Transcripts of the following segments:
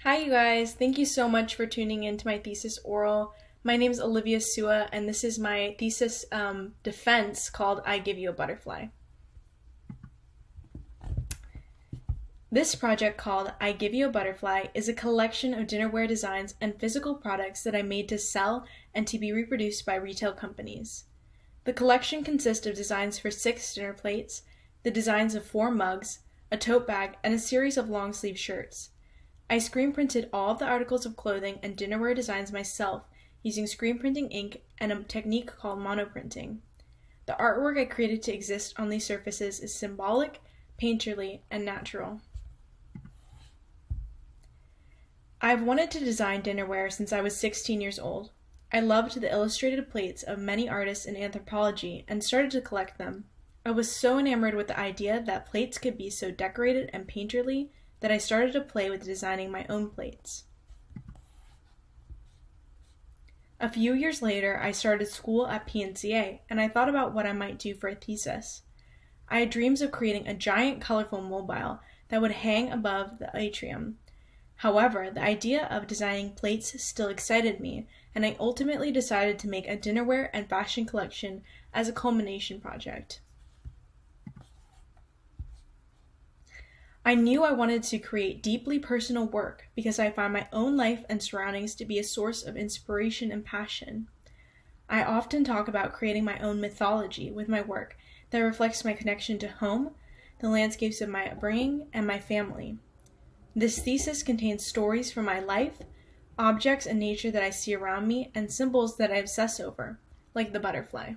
Hi, you guys. Thank you so much for tuning in to my thesis oral. My name is Olivia Sua, and this is my thesis defense called I Give You a Butterfly. This project called I Give You a Butterfly is a collection of dinnerware designs and physical products that I made to sell and to be reproduced by retail companies. The collection consists of designs for 6 dinner plates, the designs of 4 mugs, a tote bag, and a series of long-sleeve shirts. I screen printed all of the articles of clothing and dinnerware designs myself using screen printing ink and a technique called monoprinting. The artwork I created to exist on these surfaces is symbolic, painterly, and natural. I've wanted to design dinnerware since I was 16 years old. I loved the illustrated plates of many artists in anthropology and started to collect them. I was so enamored with the idea that plates could be so decorated and painterly that I started to play with designing my own plates. A few years later, I started school at PNCA, and I thought about what I might do for a thesis. I had dreams of creating a giant colorful mobile that would hang above the atrium. However, the idea of designing plates still excited me, and I ultimately decided to make a dinnerware and fashion collection as a culmination project. I knew I wanted to create deeply personal work because I find my own life and surroundings to be a source of inspiration and passion. I often talk about creating my own mythology with my work that reflects my connection to home, the landscapes of my upbringing, and my family. This thesis contains stories from my life, objects and nature that I see around me, and symbols that I obsess over, like the butterfly.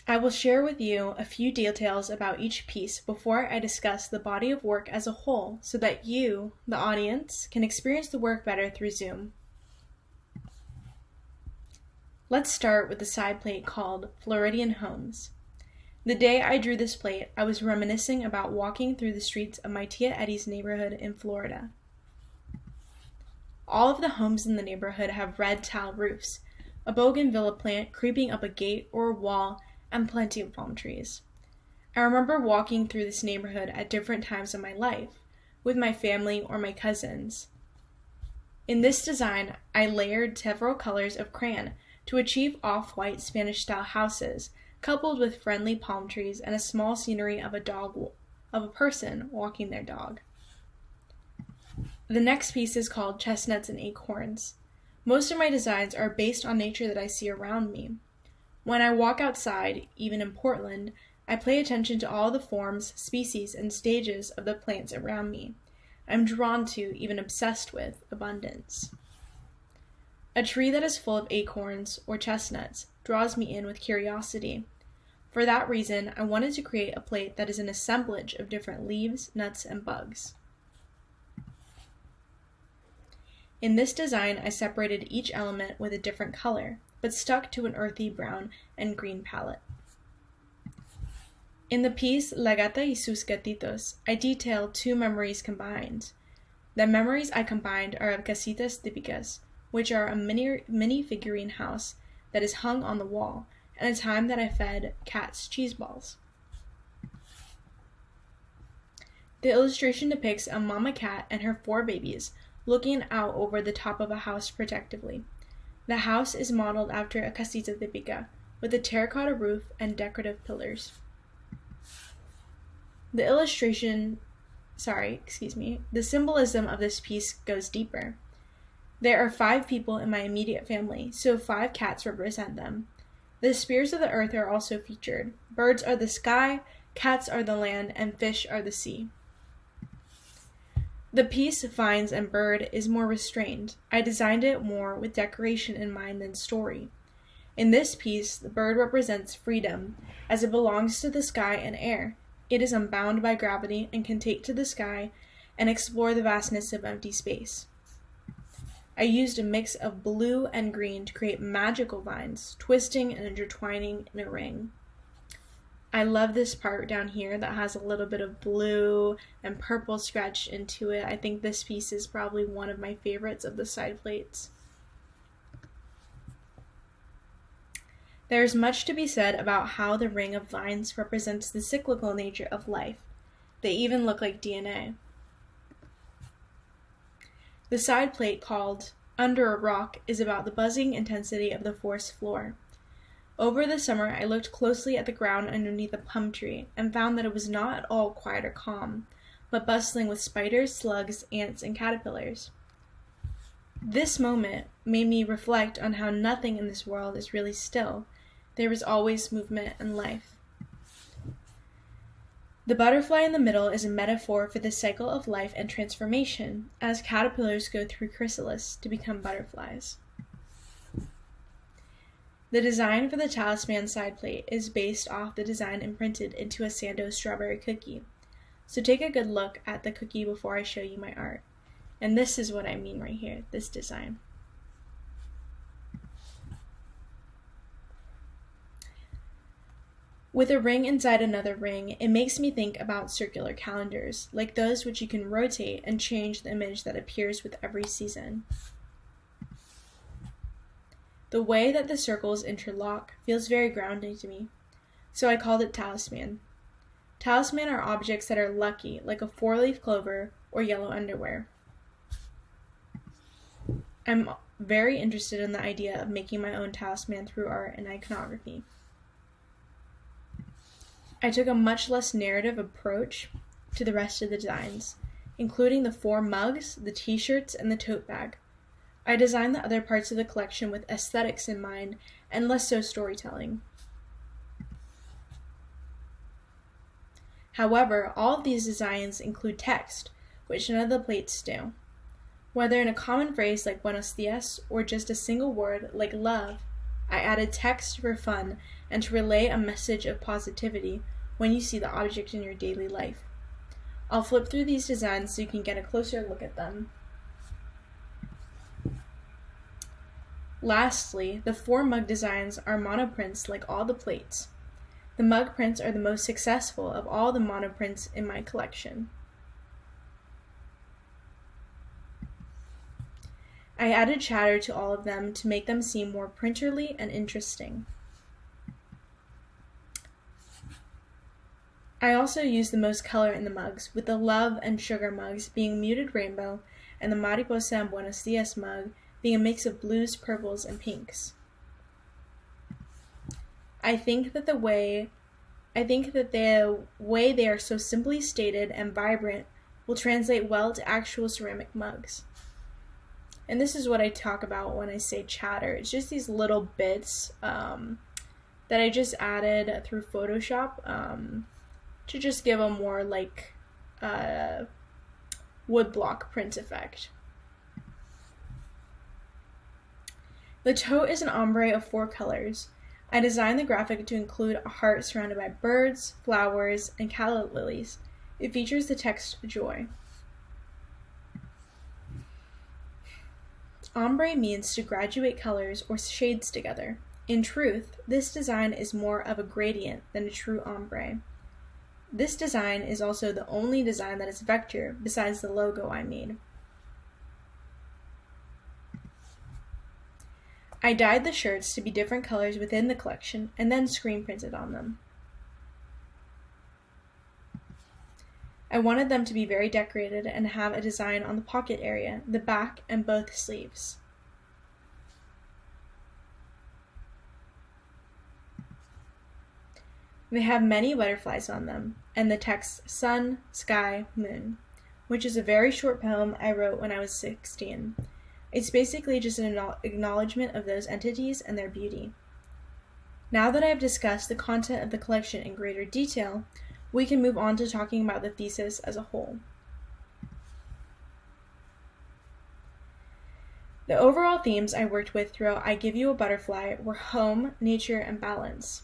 I will share with you a few details about each piece before I discuss the body of work as a whole so that you, the audience, can experience the work better through Zoom. Let's start with the side plate called Floridian Homes. The day I drew this plate, I was reminiscing about walking through the streets of my Tia Eddie's neighborhood in Florida. All of the homes in the neighborhood have red tile roofs, a bougainvillea plant creeping up a gate or a wall, and plenty of palm trees. I remember walking through this neighborhood at different times of my life, with my family or my cousins. In this design, I layered several colors of crayon to achieve off-white Spanish-style houses, coupled with friendly palm trees and a small scenery of a person walking their dog. The next piece is called Chestnuts and Acorns. Most of my designs are based on nature that I see around me. When I walk outside, even in Portland, I pay attention to all the forms, species, and stages of the plants around me. I'm drawn to, even obsessed with, abundance. A tree that is full of acorns, or chestnuts, draws me in with curiosity. For that reason, I wanted to create a plate that is an assemblage of different leaves, nuts, and bugs. In this design, I separated each element with a different color, but stuck to an earthy brown and green palette. In the piece La Gata y sus Gatitos, I detail 2 memories combined. The memories I combined are of casitas típicas, which are a mini figurine house that is hung on the wall, and a time that I fed cats cheese balls. The illustration depicts a mama cat and her 4 babies looking out over the top of a house protectively. The house is modeled after a casita típica, with a terracotta roof and decorative pillars. The symbolism of this piece goes deeper. There are 5 people in my immediate family, so 5 cats represent them. The spirits of the earth are also featured. Birds are the sky, cats are the land, and fish are the sea. The piece, Vines and Bird, is more restrained. I designed it more with decoration in mind than story. In this piece, the bird represents freedom, as it belongs to the sky and air. It is unbound by gravity and can take to the sky and explore the vastness of empty space. I used a mix of blue and green to create magical vines, twisting and intertwining in a ring. I love this part down here that has a little bit of blue and purple scratched into it. I think this piece is probably one of my favorites of the side plates. There is much to be said about how the ring of vines represents the cyclical nature of life. They even look like DNA. The side plate, called Under a Rock, is about the buzzing intensity of the forest floor. Over the summer, I looked closely at the ground underneath a plum tree and found that it was not at all quiet or calm, but bustling with spiders, slugs, ants, and caterpillars. This moment made me reflect on how nothing in this world is really still. There is always movement and life. The butterfly in the middle is a metaphor for the cycle of life and transformation, as caterpillars go through chrysalis to become butterflies. The design for the talisman side plate is based off the design imprinted into a Sando strawberry cookie. So take a good look at the cookie before I show you my art. And this is what I mean right here, this design. With a ring inside another ring, it makes me think about circular calendars, like those which you can rotate and change the image that appears with every season. The way that the circles interlock feels very grounding to me, so I called it talisman. Talisman are objects that are lucky, like a 4-leaf clover or yellow underwear. I'm very interested in the idea of making my own talisman through art and iconography. I took a much less narrative approach to the rest of the designs, including the 4 mugs, the t-shirts, and the tote bag. I designed the other parts of the collection with aesthetics in mind and less so storytelling. However, all of these designs include text, which none of the plates do. Whether in a common phrase like buenos dias or just a single word like love, I added text for fun and to relay a message of positivity when you see the object in your daily life. I'll flip through these designs so you can get a closer look at them. Lastly, the 4 mug designs are monoprints like all the plates. The mug prints are the most successful of all the monoprints in my collection. I added chatter to all of them to make them seem more printerly and interesting. I also used the most color in the mugs, with the love and sugar mugs being muted rainbow and the mariposa and buenos dias mug being a mix of blues, purples, and pinks. I think that the way they are so simply stated and vibrant will translate well to actual ceramic mugs. And this is what I talk about when I say chatter. It's just these little bits that I just added through Photoshop to just give a more like woodblock print effect. The tote is an ombre of 4 colors. I designed the graphic to include a heart surrounded by birds, flowers, and calla lilies. It features the text joy. Ombre means to graduate colors or shades together. In truth, this design is more of a gradient than a true ombre. This design is also the only design that is vector besides the logo I made. I dyed the shirts to be different colors within the collection and then screen printed on them. I wanted them to be very decorated and have a design on the pocket area, the back, and both sleeves. They have many butterflies on them, and the text sun, sky, moon, which is a very short poem I wrote when I was 16. It's basically just an acknowledgement of those entities and their beauty. Now that I have discussed the content of the collection in greater detail, we can move on to talking about the thesis as a whole. The overall themes I worked with throughout I Give You a Butterfly were home, nature, and balance.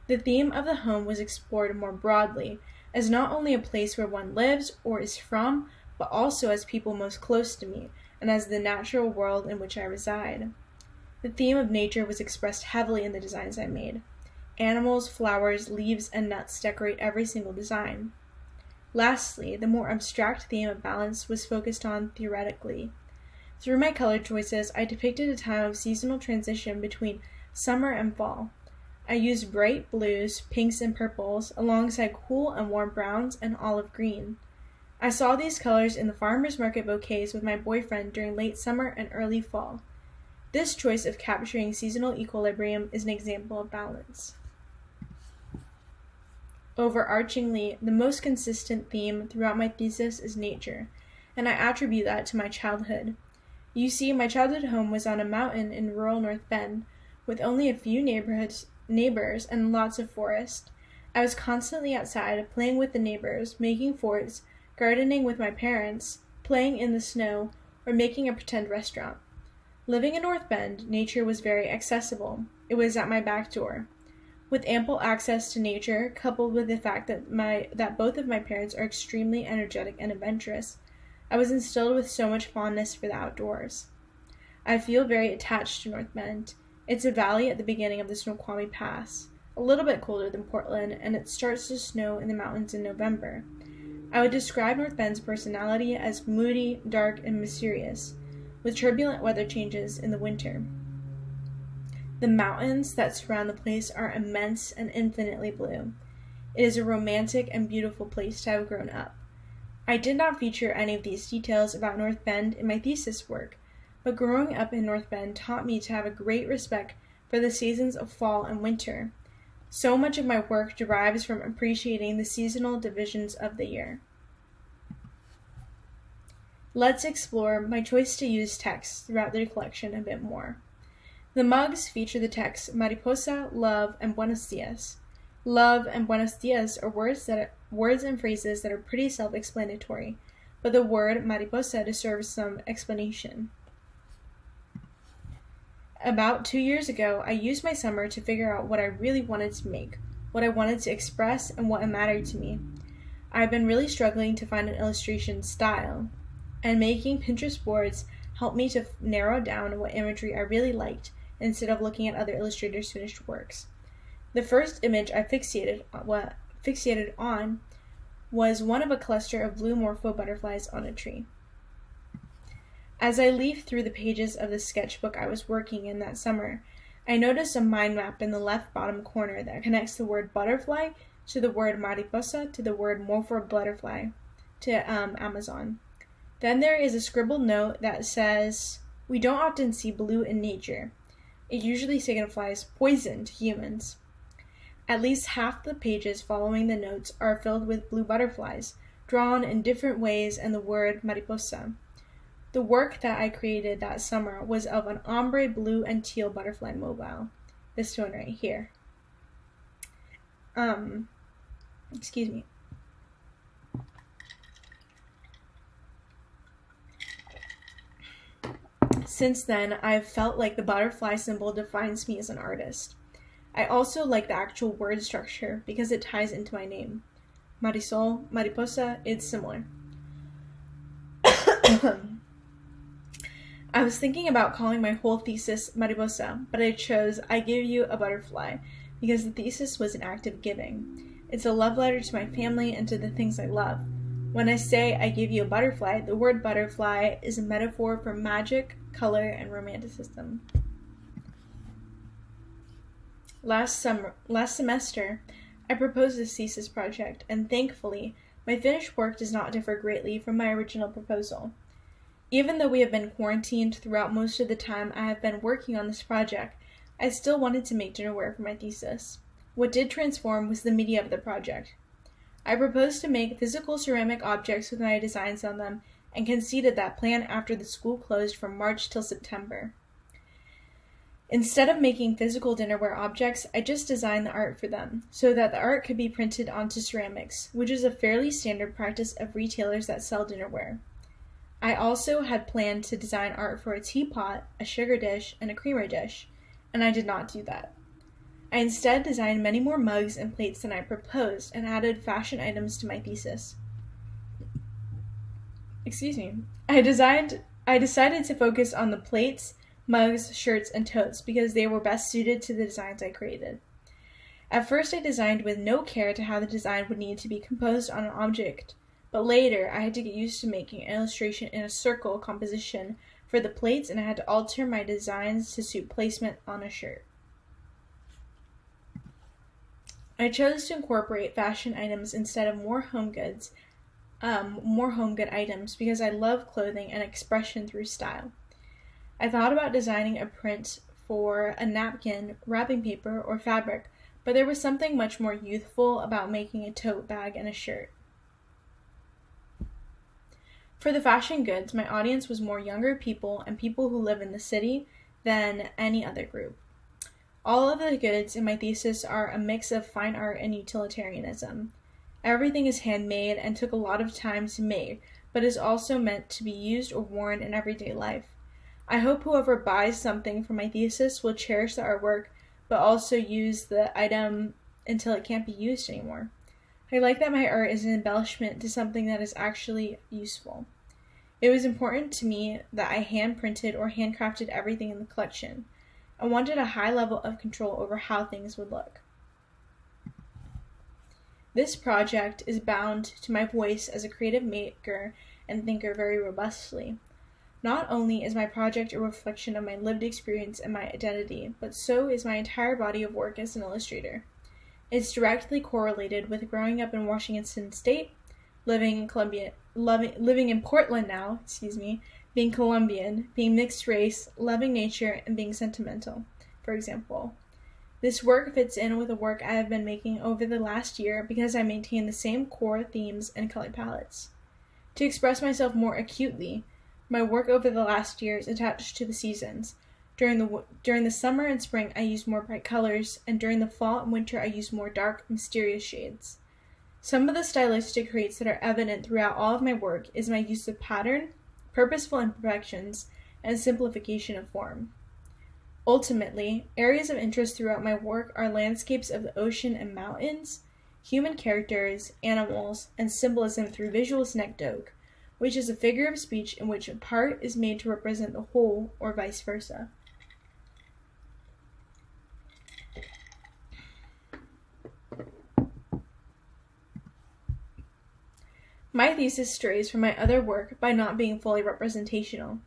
The theme of the home was explored more broadly, as not only a place where one lives or is from, but also as people most close to me, and as the natural world in which I reside. The theme of nature was expressed heavily in the designs I made. Animals, flowers, leaves, and nuts decorate every single design. Lastly, the more abstract theme of balance was focused on theoretically. Through my color choices, I depicted a time of seasonal transition between summer and fall. I used bright blues, pinks, and purples, alongside cool and warm browns and olive green. I saw these colors in the farmer's market bouquets with my boyfriend during late summer and early fall. This choice of capturing seasonal equilibrium is an example of balance. Overarchingly, the most consistent theme throughout my thesis is nature, and I attribute that to my childhood. You see, my childhood home was on a mountain in rural North Bend, with only a few neighbors and lots of forest. I was constantly outside, playing with the neighbors, making forts, gardening with my parents, playing in the snow, or making a pretend restaurant. Living in North Bend, nature was very accessible. It was at my back door. With ample access to nature, coupled with the fact that both of my parents are extremely energetic and adventurous, I was instilled with so much fondness for the outdoors. I feel very attached to North Bend. It's a valley at the beginning of the Snoqualmie Pass, a little bit colder than Portland, and it starts to snow in the mountains in November. I would describe North Bend's personality as moody, dark, and mysterious, with turbulent weather changes in the winter. The mountains that surround the place are immense and infinitely blue. It is a romantic and beautiful place to have grown up. I did not feature any of these details about North Bend in my thesis work, but growing up in North Bend taught me to have a great respect for the seasons of fall and winter. So much of my work derives from appreciating the seasonal divisions of the year. Let's explore my choice to use text throughout the collection a bit more. The mugs feature the text Mariposa, Love, and Buenos Dias. Love and Buenos Dias are words and phrases that are pretty self-explanatory, but the word mariposa deserves some explanation. About 2 years ago, I used my summer to figure out what I really wanted to make, what I wanted to express, and what mattered to me. I've been really struggling to find an illustration style, and making Pinterest boards helped me to narrow down what imagery I really liked instead of looking at other illustrators' finished works. The first image I fixated on was one of a cluster of blue morpho butterflies on a tree. As I leafed through the pages of the sketchbook I was working in that summer, I noticed a mind map in the left bottom corner that connects the word butterfly to the word mariposa to the word morpho butterfly to Amazon. Then there is a scribbled note that says, "We don't often see blue in nature. It usually signifies poison to humans." At least half the pages following the notes are filled with blue butterflies, drawn in different ways and the word mariposa. The work that I created that summer was of an ombre blue and teal butterfly mobile. This one right here. Excuse me. Since then, I've felt like the butterfly symbol defines me as an artist. I also like the actual word structure because it ties into my name. Marisol, Mariposa, it's similar. I was thinking about calling my whole thesis Mariposa, but I chose I Give You a Butterfly because the thesis was an act of giving. It's a love letter to my family and to the things I love. When I say I give you a butterfly, the word butterfly is a metaphor for magic, color, and romanticism. Last semester, I proposed this thesis project, and thankfully, my finished work does not differ greatly from my original proposal. Even though we have been quarantined throughout most of the time I have been working on this project, I still wanted to make dinnerware for my thesis. What did transform was the media of the project. I proposed to make physical ceramic objects with my designs on them and conceded that plan after the school closed from March till September. Instead of making physical dinnerware objects, I just designed the art for them, so that the art could be printed onto ceramics, which is a fairly standard practice of retailers that sell dinnerware. I also had planned to design art for a teapot, a sugar dish, and a creamer dish, and I did not do that. I instead designed many more mugs and plates than I proposed and added fashion items to my thesis. I decided to focus on the plates, mugs, shirts, and totes because they were best suited to the designs I created. At first I designed with no care to how the design would need to be composed on an object, but later I had to get used to making an illustration in a circle composition for the plates, and I had to alter my designs to suit placement on a shirt. I chose to incorporate fashion items instead of more home good items because I love clothing and expression through style. I thought about designing a print for a napkin, wrapping paper, or fabric, but there was something much more youthful about making a tote bag and a shirt. For the fashion goods, my audience was more younger people and people who live in the city than any other group. All of the goods in my thesis are a mix of fine art and utilitarianism. Everything is handmade and took a lot of time to make, but is also meant to be used or worn in everyday life. I hope whoever buys something from my thesis will cherish the artwork, but also use the item until it can't be used anymore. I like that my art is an embellishment to something that is actually useful. It was important to me that I hand-printed or handcrafted everything in the collection. I wanted a high level of control over how things would look. This project is bound to my voice as a creative maker and thinker very robustly. Not only is my project a reflection of my lived experience and my identity, but so is my entire body of work as an illustrator. It's directly correlated with growing up in Washington State, living in Portland now, being Colombian, being mixed race, loving nature, and being sentimental, for example. This work fits in with the work I have been making over the last year because I maintain the same core themes and color palettes. To express myself more acutely, my work over the last year is attached to the seasons. During the summer and spring, I use more bright colors, and during the fall and winter, I use more dark, mysterious shades. Some of the stylistic traits that are evident throughout all of my work is my use of pattern, purposeful imperfections, and simplification of form. Ultimately, areas of interest throughout my work are landscapes of the ocean and mountains, human characters, animals, and symbolism through visual synecdoche, which is a figure of speech in which a part is made to represent the whole, or vice versa. My thesis strays from my other work by not being fully representational.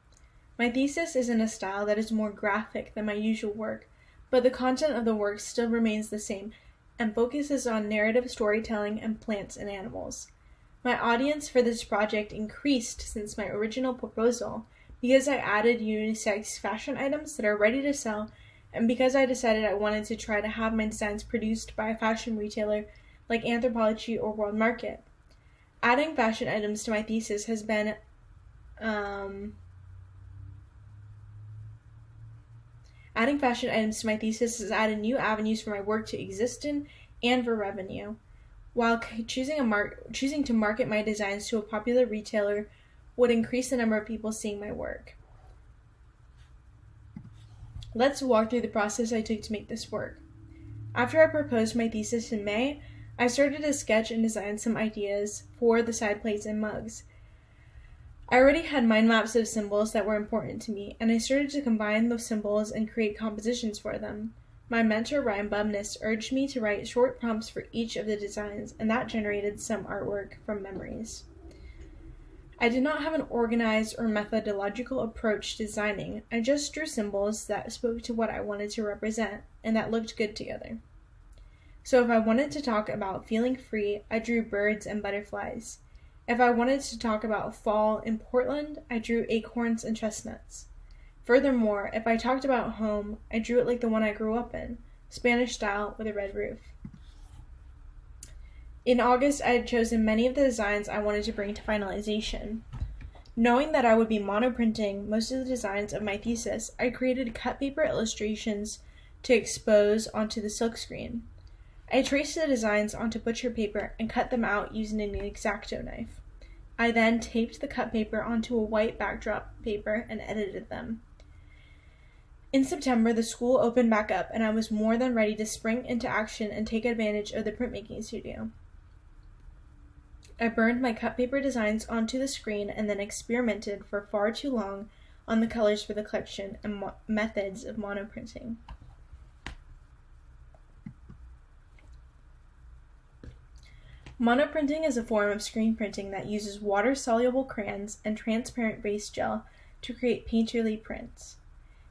My thesis is in a style that is more graphic than my usual work, but the content of the work still remains the same and focuses on narrative storytelling and plants and animals. My audience for this project increased since my original proposal because I added unisex fashion items that are ready to sell, and because I decided I wanted to try to have my designs produced by a fashion retailer like Anthropologie or World Market. Adding fashion items to my thesis has been has added new avenues for my work to exist in and for revenue, while choosing to market my designs to a popular retailer would increase the number of people seeing my work. Let's walk through the process I took to make this work. After I proposed my thesis in May, I started to sketch and design some ideas for the side plates and mugs. I already had mind maps of symbols that were important to me, and I started to combine those symbols and create compositions for them. My mentor, Ryan Bubness, urged me to write short prompts for each of the designs, and that generated some artwork from memories. I did not have an organized or methodological approach to designing. I just drew symbols that spoke to what I wanted to represent, and that looked good together. So if I wanted to talk about feeling free, I drew birds and butterflies. If I wanted to talk about fall in Portland, I drew acorns and chestnuts. Furthermore, if I talked about home, I drew it like the one I grew up in, Spanish style with a red roof. In August, I had chosen many of the designs I wanted to bring to finalization. Knowing that I would be monoprinting most of the designs of my thesis, I created cut paper illustrations to expose onto the silkscreen. I traced the designs onto butcher paper and cut them out using an X-Acto knife. I then taped the cut paper onto a white backdrop paper and edited them. In September, the school opened back up, and I was more than ready to spring into action and take advantage of the printmaking studio. I burned my cut paper designs onto the screen and then experimented for far too long on the colors for the collection and methods of monoprinting. Monoprinting is a form of screen printing that uses water-soluble crayons and transparent base gel to create painterly prints.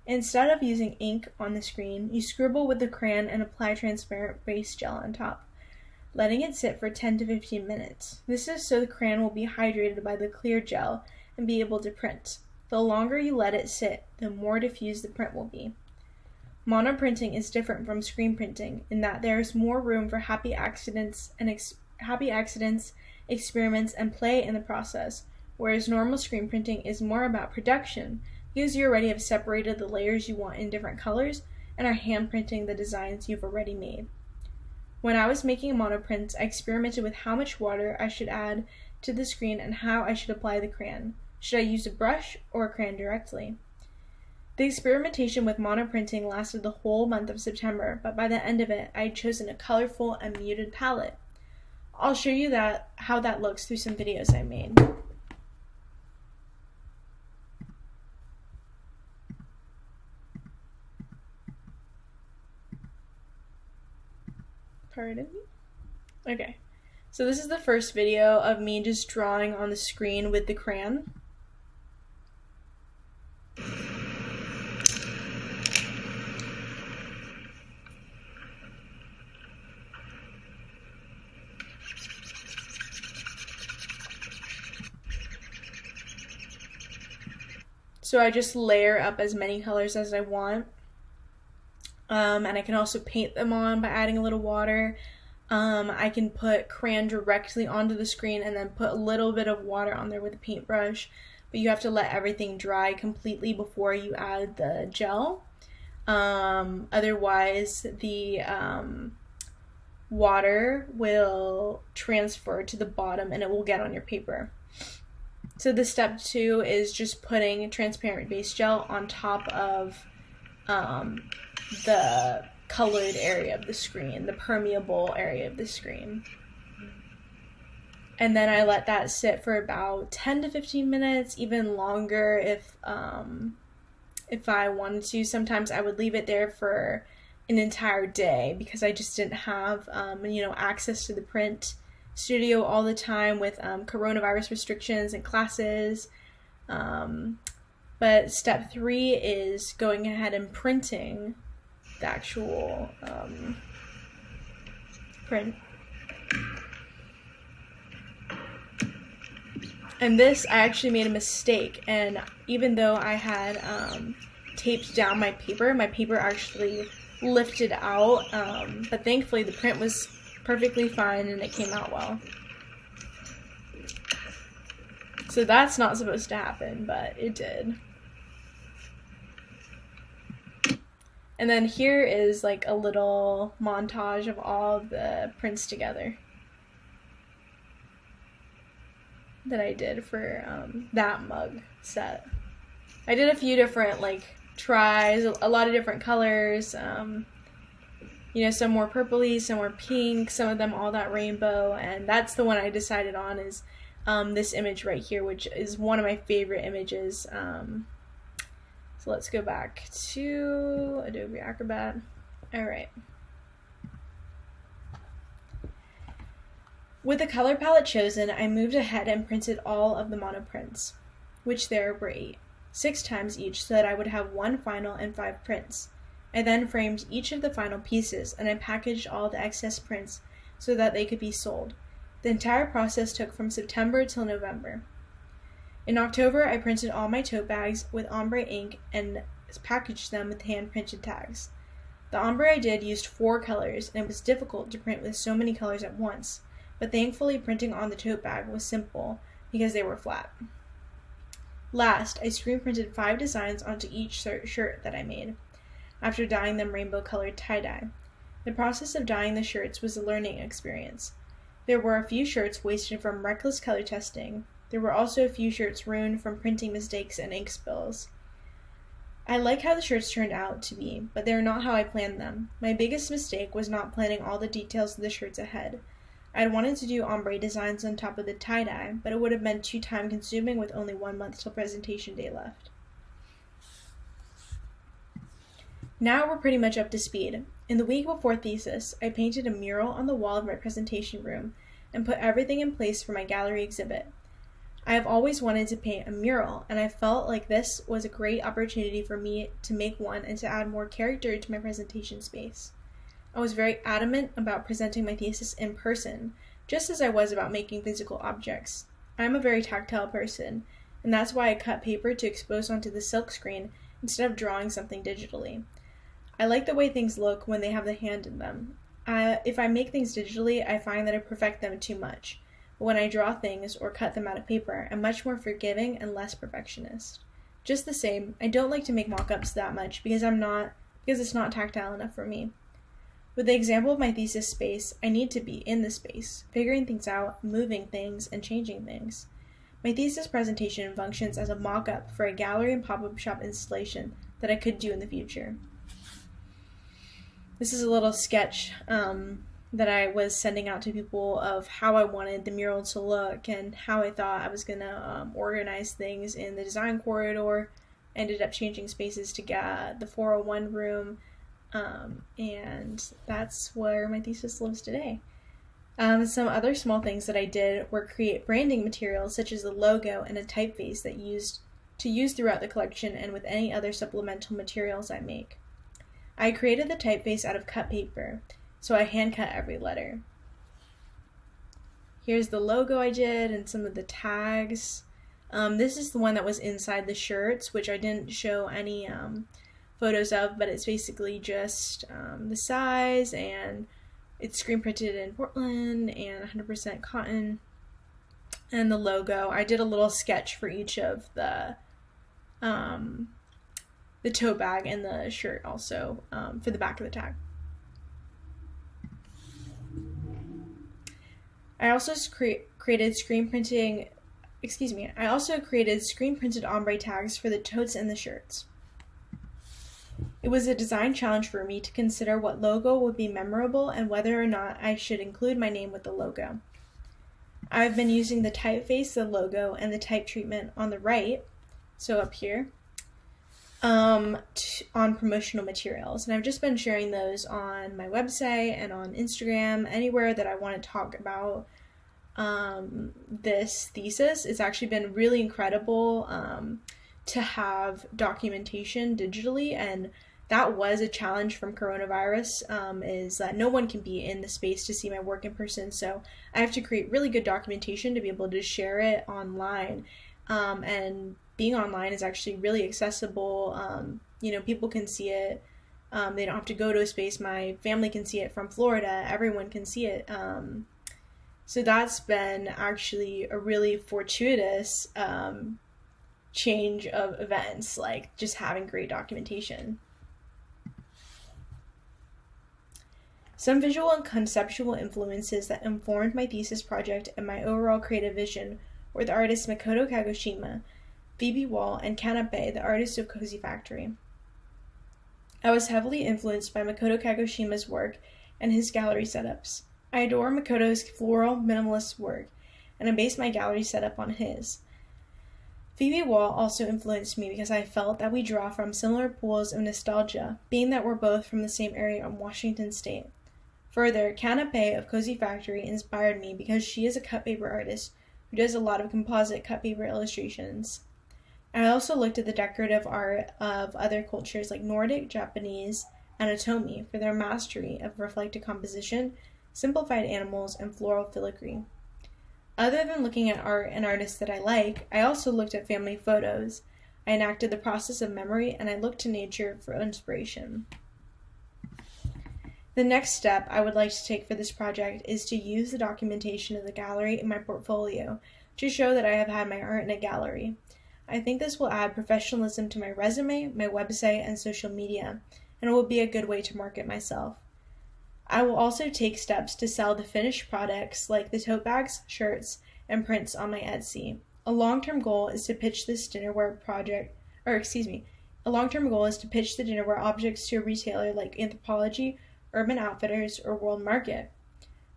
Instead of using ink on the screen, you scribble with the crayon and apply transparent base gel on top, letting it sit for 10 to 15 minutes. This is so the crayon will be hydrated by the clear gel and be able to print. The longer you let it sit, the more diffused the print will be. Monoprinting is different from screen printing in that there is more room for happy accidents, experiments, and play in the process, whereas normal screen printing is more about production because you already have separated the layers you want in different colors and are hand printing the designs you've already made. When I was making monoprints, I experimented with how much water I should add to the screen and how I should apply the crayon. Should I use a brush or a crayon directly? The experimentation with monoprinting lasted the whole month of September, but by the end of it, I had chosen a colorful and muted palette. I'll show you how that looks through some videos I made. Pardon me? Okay, so this is the first video of me just drawing on the screen with the crayon. So I just layer up as many colors as I want. And I can also paint them on by adding a little water. I can put crayon directly onto the screen and then put a little bit of water on there with a paintbrush. But you have to let everything dry completely before you add the gel. Otherwise, the water will transfer to the bottom and it will get on your paper. So the step 2 is just putting transparent base gel on top of the colored area of the screen, the permeable area of the screen. And then I let that sit for about 10 to 15 minutes, even longer if I wanted to. Sometimes I would leave it there for an entire day because I just didn't have access to the print studio all the time with coronavirus restrictions and classes. But step 3 is going ahead and printing the actual print. And this, I actually made a mistake, and even though I had taped down my paper actually lifted out, but thankfully the print was perfectly fine and it came out well. So that's not supposed to happen, but it did. And then here is like a little montage of all of the prints together that I did for that mug set. I did a few different tries, a lot of different colors, some more purpley, some more pink, some of them all that rainbow, and that's the one I decided on is this image right here, which is one of my favorite images. So let's go back to Adobe Acrobat. Alright. With the color palette chosen, I moved ahead and printed all of the monoprints, which there were 8, 6 times each, so that I would have 1 final and 5 prints. I then framed each of the final pieces, and I packaged all the excess prints so that they could be sold. The entire process took from September till November. In October, I printed all my tote bags with ombre ink and packaged them with hand-printed tags. The ombre I did used 4 colors, and it was difficult to print with so many colors at once, but thankfully printing on the tote bag was simple because they were flat. Last, I screen printed 5 designs onto each shirt that I made, after dyeing them rainbow-colored tie-dye. The process of dyeing the shirts was a learning experience. There were a few shirts wasted from reckless color testing. There were also a few shirts ruined from printing mistakes and ink spills. I like how the shirts turned out to be, but they are not how I planned them. My biggest mistake was not planning all the details of the shirts ahead. I had wanted to do ombre designs on top of the tie-dye, but it would have been too time-consuming with only 1 month till presentation day left. Now we're pretty much up to speed. In the week before thesis, I painted a mural on the wall of my presentation room and put everything in place for my gallery exhibit. I have always wanted to paint a mural, and I felt like this was a great opportunity for me to make one and to add more character to my presentation space. I was very adamant about presenting my thesis in person, just as I was about making physical objects. I'm a very tactile person, and that's why I cut paper to expose onto the silk screen instead of drawing something digitally. I like the way things look when they have the hand in them. If I make things digitally, I find that I perfect them too much. But when I draw things or cut them out of paper, I'm much more forgiving and less perfectionist. Just the same, I don't like to make mock-ups that much because it's not tactile enough for me. With the example of my thesis space, I need to be in the space, figuring things out, moving things, and changing things. My thesis presentation functions as a mock-up for a gallery and pop-up shop installation that I could do in the future. This is a little sketch that I was sending out to people of how I wanted the mural to look and how I thought I was going to organize things in the design corridor. I ended up changing spaces to get the 401 room, and that's where my thesis lives today. Some other small things that I did were create branding materials such as the logo and a typeface that use throughout the collection and with any other supplemental materials I make. I created the typeface out of cut paper, so I hand cut every letter. Here's the logo I did and some of the tags. This is the one that was inside the shirts, which I didn't show any photos of, but it's basically just the size, and it's screen printed in Portland and 100% cotton. And the logo, I did a little sketch for each of the tote bag and the shirt also for the back of the tag. I also created screen printed ombre tags for the totes and the shirts. It was a design challenge for me to consider what logo would be memorable and whether or not I should include my name with the logo. I've been using the typeface, the logo, and the type treatment on the right, so up here, on promotional materials. And I've just been sharing those on my website and on Instagram, anywhere that I want to talk about this thesis. It's actually been really incredible to have documentation digitally, and that was a challenge from coronavirus, is that no one can be in the space to see my work in person, so I have to create really good documentation to be able to share it online, and being online is actually really accessible. People can see it. They don't have to go to a space. My family can see it from Florida. Everyone can see it. So that's been actually a really fortuitous change of events, like just having great documentation. Some visual and conceptual influences that informed my thesis project and my overall creative vision were the artists Makoto Kagoshima, Phoebe Wall, and Kanape, the artist of Cozy Factory. I was heavily influenced by Makoto Kagoshima's work and his gallery setups. I adore Makoto's floral, minimalist work, and I based my gallery setup on his. Phoebe Wall also influenced me because I felt that we draw from similar pools of nostalgia, being that we're both from the same area in Washington State. Further, Kanape of Cozy Factory inspired me because she is a cut paper artist who does a lot of composite cut paper illustrations. I also looked at the decorative art of other cultures like Nordic, Japanese, and Otomi for their mastery of reflective composition, simplified animals, and floral filigree. Other than looking at art and artists that I like, I also looked at family photos. I enacted the process of memory, and I looked to nature for inspiration. The next step I would like to take for this project is to use the documentation of the gallery in my portfolio to show that I have had my art in a gallery. I think this will add professionalism to my resume, my website, and social media, and it will be a good way to market myself. I will also take steps to sell the finished products like the tote bags, shirts, and prints on my Etsy. A long-term goal is to pitch the dinnerware objects to a retailer like Anthropologie, Urban Outfitters, or World Market.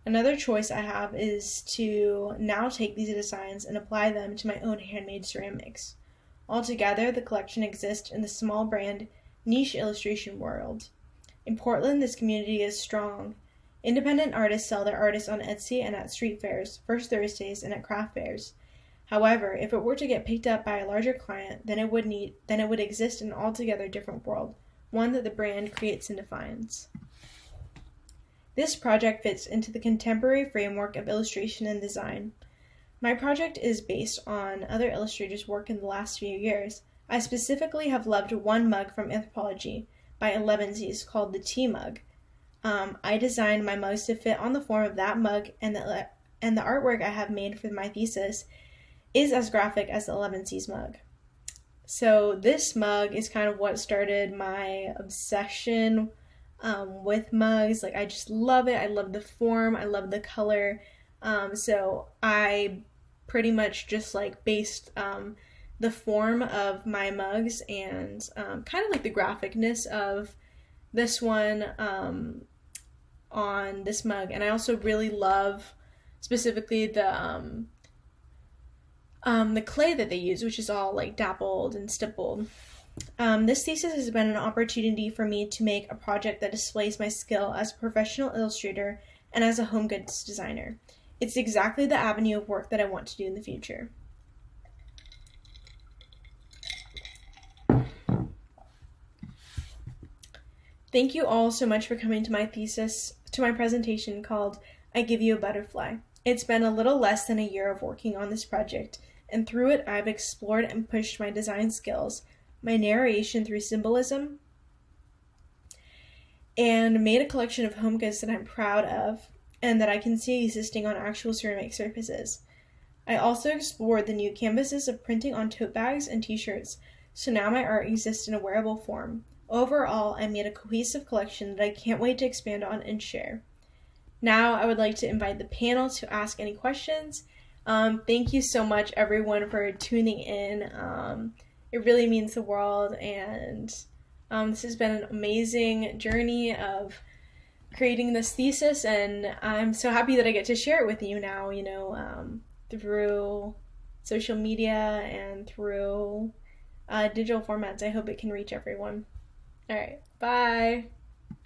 Another choice I have is to now take these designs and apply them to my own handmade ceramics. Altogether, the collection exists in the small brand, niche illustration world. In Portland, this community is strong. Independent artists sell their artists on Etsy and at street fairs, First Thursdays, and at craft fairs. However, if it were to get picked up by a larger client, then it would exist in an altogether different world, one that the brand creates and defines. This project fits into the contemporary framework of illustration and design. My project is based on other illustrators' work in the last few years. I specifically have loved one mug from Anthropology by Elevensies called the Tea Mug. I designed my mugs to fit on the form of that mug, and the artwork I have made for my thesis is as graphic as the Elevensies mug. So this mug is kind of what started my obsession with mugs. Like, I just love it. I love the form. I love the color. So I pretty much just like based the form of my mugs and kind of like the graphicness of this one on this mug. And I also really love specifically the clay that they use, which is all like dappled and stippled. This thesis has been an opportunity for me to make a project that displays my skill as a professional illustrator and as a home goods designer. It's exactly the avenue of work that I want to do in the future. Thank you all so much for coming to my presentation called I Give You a Butterfly. It's been a little less than a year of working on this project, and through it I've explored and pushed my design skills, my narration through symbolism, and made a collection of home goods that I'm proud of and that I can see existing on actual ceramic surfaces. I also explored the new canvases of printing on tote bags and t-shirts, so now my art exists in a wearable form. Overall, I made a cohesive collection that I can't wait to expand on and share. Now, I would like to invite the panel to ask any questions. Thank you so much, everyone, for tuning in. It really means the world, and this has been an amazing journey of creating this thesis, and I'm so happy that I get to share it with you now, through social media and through digital formats. I hope it can reach everyone. All right, bye.